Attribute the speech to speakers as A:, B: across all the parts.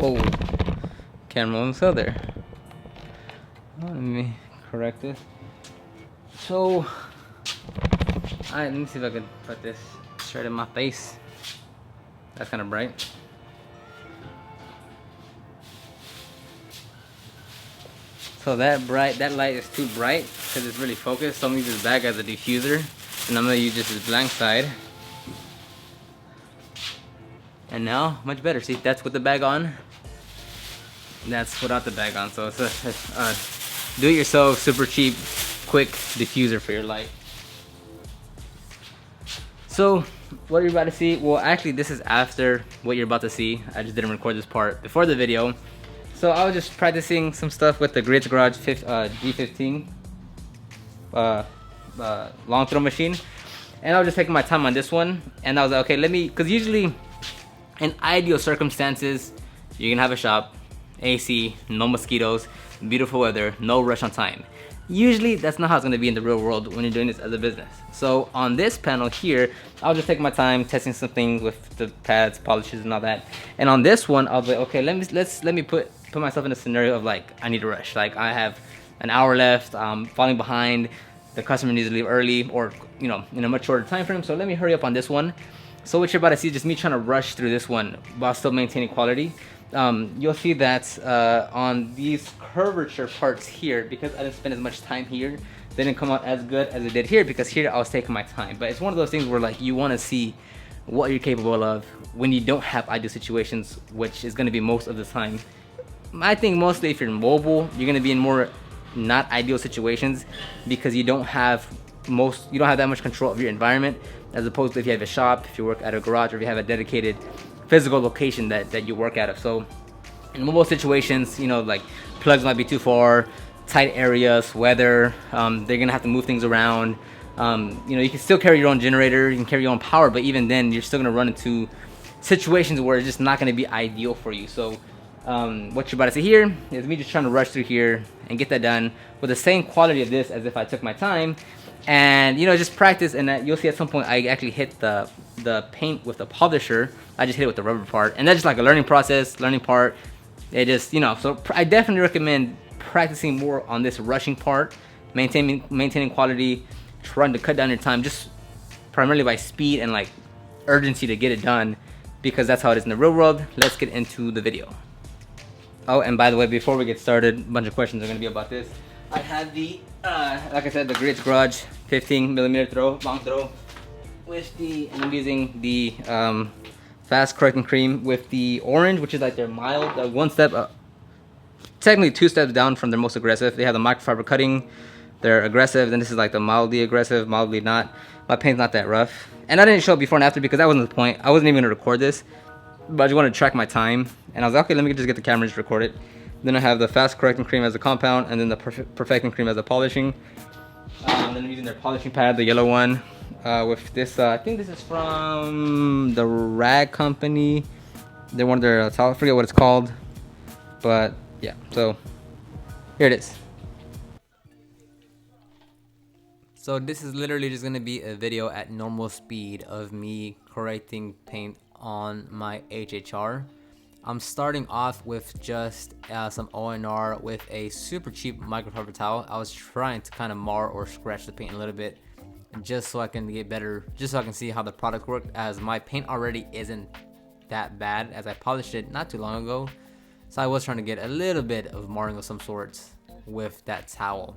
A: Whoa, camera almost fell there. Let me correct this. So, let me see if I can put this straight in my face. That's kind of bright. So that light is too bright because it's really focused. So I'm gonna use this bag as a diffuser, and I'm gonna use just this blank side. And now, much better. See, that's with the bag on. That's without the bag on. So it's a do-it-yourself, super cheap, quick diffuser for your light. So what you're about to see, well, actually this is after what you're about to see. I just didn't record this part before the video. So I was just practicing some stuff with the Grids Garage G15 long throw machine, and I was just taking my time on this one. And I was like, okay, let me, because usually in ideal circumstances, you can have a shop, AC, no mosquitoes, beautiful weather, no rush on time. Usually that's not how it's going to be in the real world when you're doing this as a business. So on this panel here, I'll just take my time testing some things with the pads, polishes, and all that. And on this one, I'll be like, okay, let me put myself in a scenario of like, I need to rush. Like I have an hour left, I'm falling behind, the customer needs to leave early, or you know, in a much shorter time frame. So let me hurry up on this one. So what you're about to see is just me trying to rush through this one while still maintaining quality. You'll see that on these curvature parts here, because I didn't spend as much time here, they didn't come out as good as it did here, because here I was taking my time. But it's one of those things where like you want to see what you're capable of when you don't have ideal situations, which is going to be most of the time. I think mostly if you're mobile, you're going to be in more not ideal situations because you don't have that much control of your environment, as opposed to if you have a shop, if you work at a garage, or if you have a dedicated physical location that you work out of. So in mobile situations, you know, like plugs might be too far, tight areas, weather, they're gonna have to move things around. You know, you can still carry your own generator, you can carry your own power, but even then you're still gonna run into situations where it's just not gonna be ideal for you. So what you're about to see here is me just trying to rush through here and get that done with the same quality of this as if I took my time. And you know, just practice, and you'll see at some point I actually hit the paint with the polisher. I just hit it with the rubber part, and that's just like a learning part. It just, you know, so I definitely recommend practicing more on this rushing part, maintaining quality, trying to cut down your time, just primarily by speed and like urgency to get it done, because that's how it is in the real world. Let's get into the video. Oh, and by the way, before we get started, a bunch of questions are going to be about this. I had the, like I said, the Grids Garage 15mm long throw with and I'm using the fast correcting cream with the orange, which is like their mild, one step, technically 2 steps down from their most aggressive. They have the microfiber cutting, they're aggressive, then this is like the mildly aggressive, mildly not. My paint's not that rough. And I didn't show before and after because that wasn't the point. I wasn't even going to record this, but I just wanted to track my time. And I was like, okay, let me just get the camera and just record it. Then I have the fast correcting cream as a compound, and then the perfecting cream as a polishing. Then I'm using their polishing pad, the yellow one, with this. I think this is from the Rag Company. They're one of their I forget what it's called, but yeah. So here it is. So this is literally just gonna be a video at normal speed of me correcting paint on my HHR. I'm starting off with just some ONR with a super cheap microfiber towel. I was trying to kind of mar or scratch the paint a little bit just so I can get better, just so I can see how the product worked, as my paint already isn't that bad as I polished it not too long ago. So I was trying to get a little bit of marring of some sorts with that towel.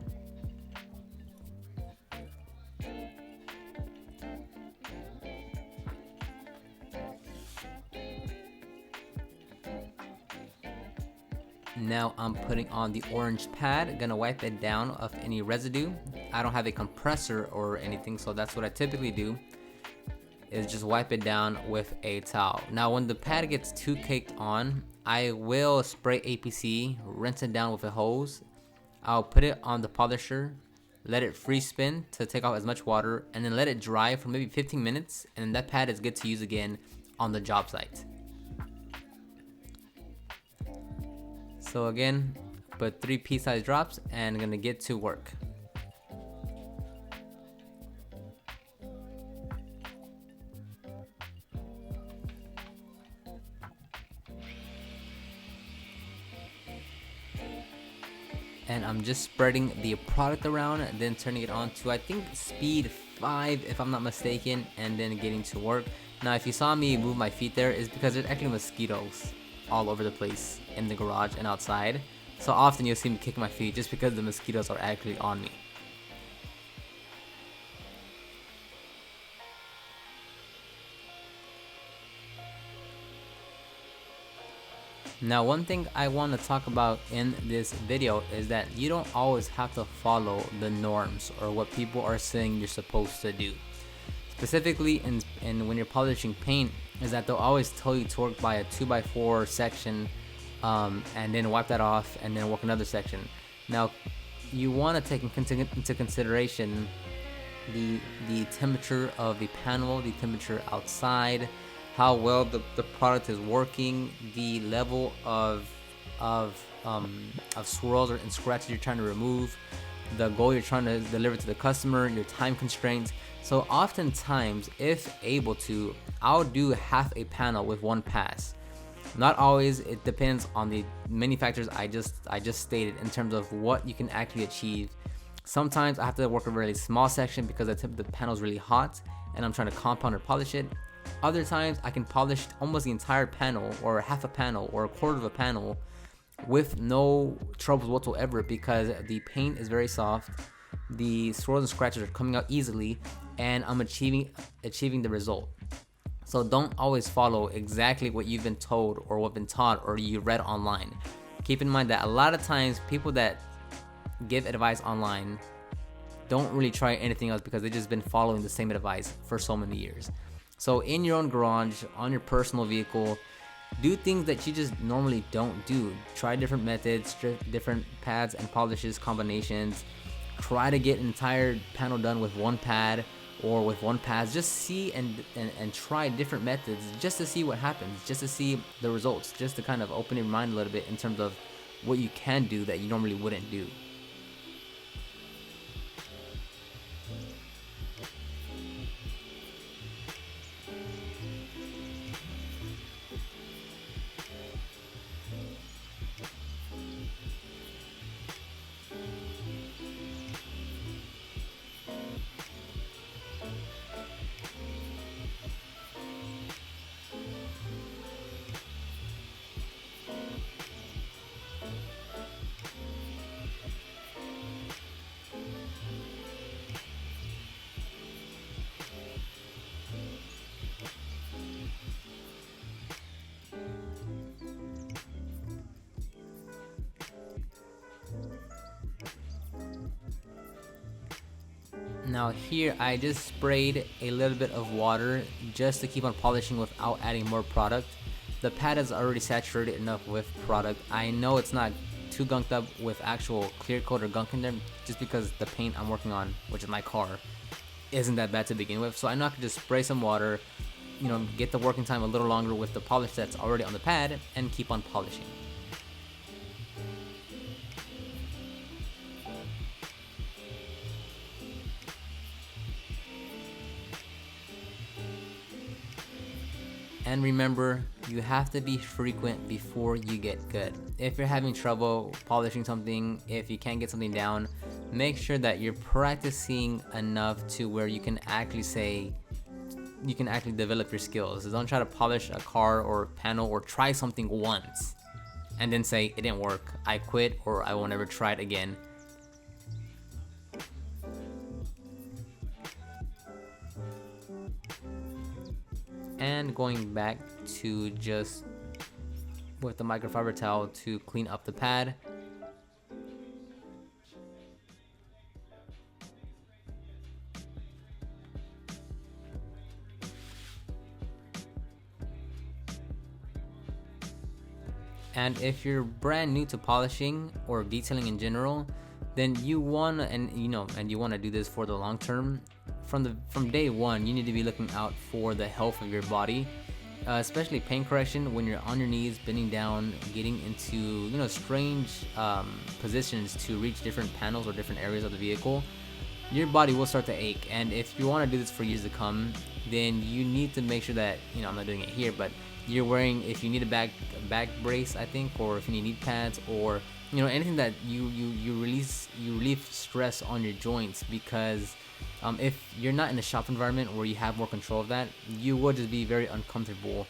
A: Now I'm putting on the orange pad, gonna wipe it down of any residue. I don't have a compressor or anything, so that's what I typically do, is just wipe it down with a towel. Now when the pad gets too caked on, I will spray APC, rinse it down with a hose. I'll put it on the polisher, let it free spin to take off as much water, and then let it dry for maybe 15 minutes, and then that pad is good to use again on the job site. So again, put 3 pea-sized drops and I'm gonna get to work. and I'm just spreading the product around and then turning it on to, I think, speed 5 if I'm not mistaken, and then getting to work. Now if you saw me move my feet there, is because there's actually mosquitoes all over the place in the garage and outside. So often you'll see me kick my feet just because the mosquitoes are actually on me. Now one thing I want to talk about in this video is that you don't always have to follow the norms or what people are saying you're supposed to do. Specifically in when you're polishing paint, is that they'll always tell you to work by a 2x4 section, and then wipe that off and then work another section. Now you want to take into consideration the temperature of the panel, the temperature outside, how well the product is working, the level of swirls and scratches you're trying to remove, the goal you're trying to deliver to the customer, your time constraints. So oftentimes, if able to, I'll do half a panel with one pass. Not always, it depends on the many factors I just stated in terms of what you can actually achieve. Sometimes I have to work a really small section because the panel is really hot and I'm trying to compound or polish it. Other times I can polish almost the entire panel or half a panel or a quarter of a panel with no troubles whatsoever because the paint is very soft, the swirls and scratches are coming out easily, and I'm achieving the result. So don't always follow exactly what you've been told or what been taught or you read online. Keep in mind that a lot of times people that give advice online don't really try anything else because they've just been following the same advice for so many years. So in your own garage, on your personal vehicle, do things that you just normally don't do. Try different methods, different pads and polishes combinations. Try to get an entire panel done with one pad or with one pass. Just see and try different methods just to see what happens, just to see the results, just to kind of open your mind a little bit in terms of what you can do that you normally wouldn't do. Now here I just sprayed a little bit of water just to keep on polishing without adding more product. The pad is already saturated enough with product. I know it's not too gunked up with actual clear coat or gunk in there just because the paint I'm working on, which is my car, isn't that bad to begin with. So I know I can just spray some water, get the working time a little longer with the polish that's already on the pad and keep on polishing. And remember, you have to be frequent before you get good. If you're having trouble polishing something, if you can't get something down, make sure that you're practicing enough to where you can actually develop your skills. Don't try to polish a car or panel or try something once and then say it didn't work, I quit, or I will never try it again. And going back to just with the microfiber towel to clean up the pad. And if you're brand new to polishing or detailing in general, then you want to do this for the long term. From day one, you need to be looking out for the health of your body, especially pain correction when you're on your knees, bending down, getting into strange positions to reach different panels or different areas of the vehicle. Your body will start to ache, and if you want to do this for years to come, then you need to make sure that I'm not doing it here, but you're wearing, if you need a back brace, I think, or if you need knee pads, or anything that you relieve stress on your joints, because if you're not in a shop environment where you have more control of that, you will just be very uncomfortable,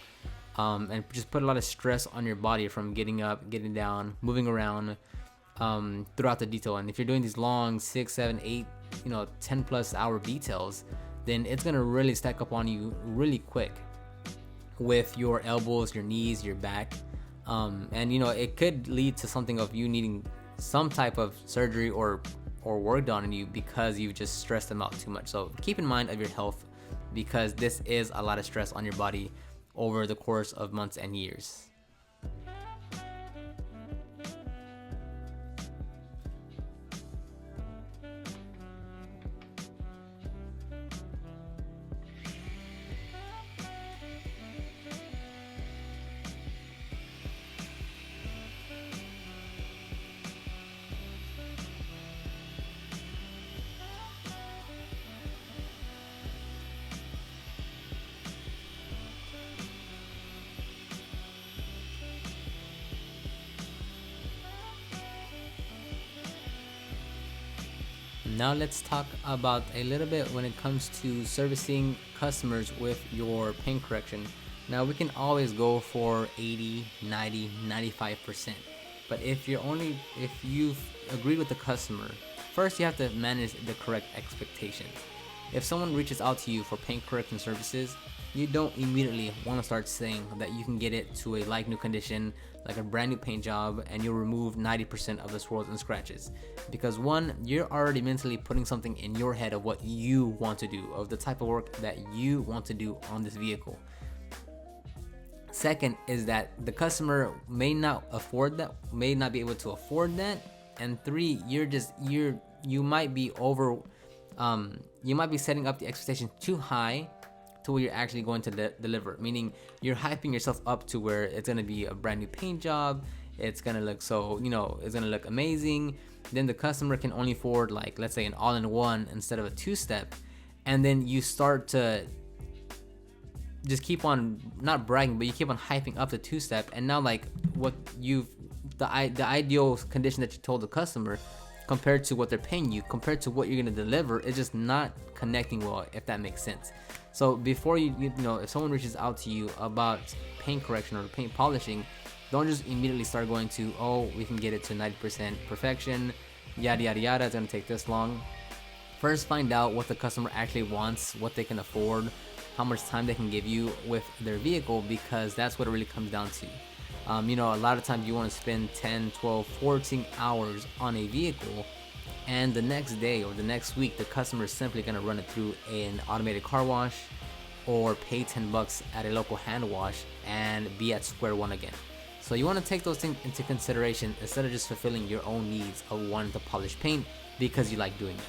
A: and just put a lot of stress on your body from getting up, getting down, moving around, throughout the detail. And if you're doing these long 6, 7, 8, 10 plus hour details, then it's gonna really stack up on you really quick with your elbows, your knees, your back, and it could lead to something of you needing some type of surgery or work done on you because you've just stressed them out too much. So keep in mind of your health, because this is a lot of stress on your body over the course of months and years. Now let's talk about a little bit when it comes to servicing customers with your paint correction. Now we can always go for 80, 90, 95%. But if you've agreed with the customer, first you have to manage the correct expectations. If someone reaches out to you for paint correction services, you don't immediately want to start saying that you can get it to a like new condition, like a brand new paint job, and you'll remove 90% of the swirls and scratches. Because one, you're already mentally putting something in your head of what you want to do, of the type of work that you want to do on this vehicle. Second is that the customer may not afford that, may not be able to afford that. And three, you might be you might be setting up the expectation too high to where you're actually going to deliver. Meaning you're hyping yourself up to where it's gonna be a brand new paint job. It's gonna look it's gonna look amazing. Then the customer can only afford, like, let's say an all-in-one instead of a two-step, and then you start to just keep on not bragging, but you keep on hyping up the two-step, and now like what the ideal condition that you told the customer compared to what they're paying you, compared to what you're gonna deliver, is just not connecting well, if that makes sense. So before if someone reaches out to you about paint correction or paint polishing, don't just immediately start going to, oh, we can get it to 90% perfection, yada yada yada, it's gonna take this long. First, find out what the customer actually wants, what they can afford, how much time they can give you with their vehicle, because that's what it really comes down to. A lot of times you want to spend 10, 12, 14 hours on a vehicle, and the next day or the next week the customer is simply going to run it through an automated car wash or pay $10 at a local hand wash and be at square one again. So you want to take those things into consideration instead of just fulfilling your own needs of wanting to polish paint because you like doing it.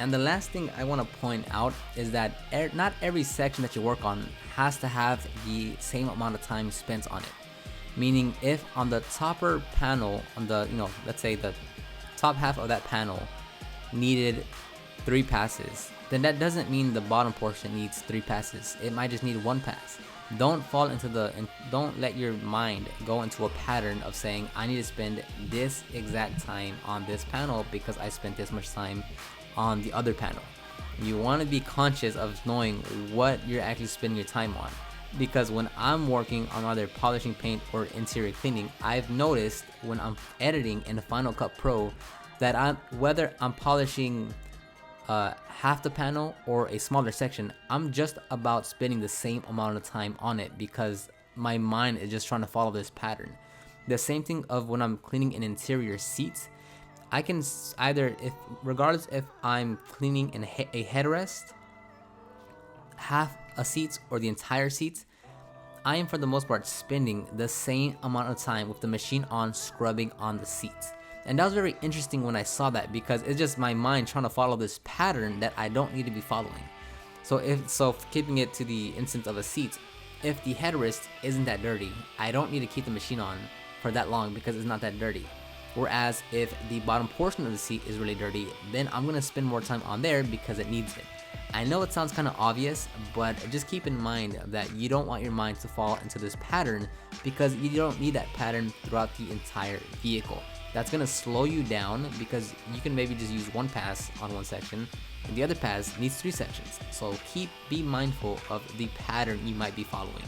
A: And the last thing I want to point out is that not every section that you work on has to have the same amount of time spent on it. Meaning if on the topper panel, on the, let's say the top half of that panel needed 3 passes, then that doesn't mean the bottom portion needs 3 passes. It might just need 1 pass. Don't fall into don't let your mind go into a pattern of saying, I need to spend this exact time on this panel because I spent this much time on the other panel. You want to be conscious of knowing what you're actually spending your time on. Because when I'm working on either polishing paint or interior cleaning, I've noticed when I'm editing in Final Cut Pro that whether I'm polishing half the panel or a smaller section, I'm just about spending the same amount of time on it because my mind is just trying to follow this pattern. The same thing of when I'm cleaning an interior seat, I can either, regardless if I'm cleaning a headrest, half a seat, or the entire seat, I am for the most part spending the same amount of time with the machine on scrubbing on the seat. And that was very interesting when I saw that because it's just my mind trying to follow this pattern that I don't need to be following. So keeping it to the instance of a seat, if the headrest isn't that dirty, I don't need to keep the machine on for that long because it's not that dirty. Whereas if the bottom portion of the seat is really dirty, then I'm going to spend more time on there because it needs it. I know it sounds kind of obvious, but just keep in mind that you don't want your mind to fall into this pattern because you don't need that pattern throughout the entire vehicle. That's going to slow you down because you can maybe just use 1 pass on one section and the other pass needs 3 sections. So be mindful of the pattern you might be following.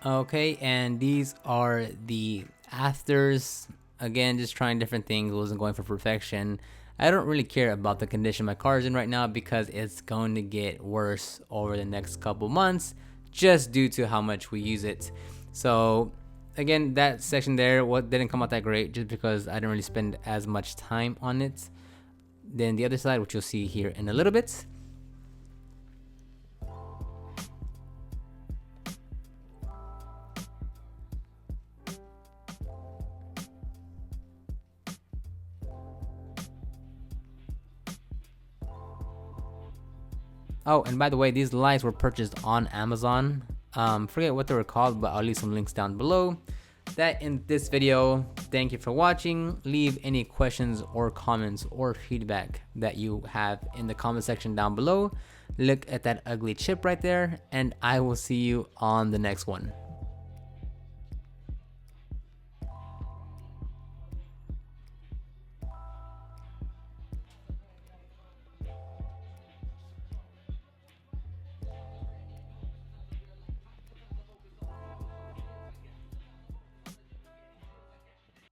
A: Okay, and these are the afters. Again, just trying different things, wasn't going for perfection. I don't really care about the condition my car is in right now because it's going to get worse over the next couple months just due to how much we use it. So again, that section there didn't come out that great just because I didn't really spend as much time on it. Then the other side, which you'll see here in a little bit. Oh, and by the way, these lights were purchased on Amazon. Forget what they were called, but I'll leave some links down below. That in this video. Thank you for watching. Leave any questions or comments or feedback that you have in the comment section down below. Look at that ugly chip right there, and I will see you on the next one.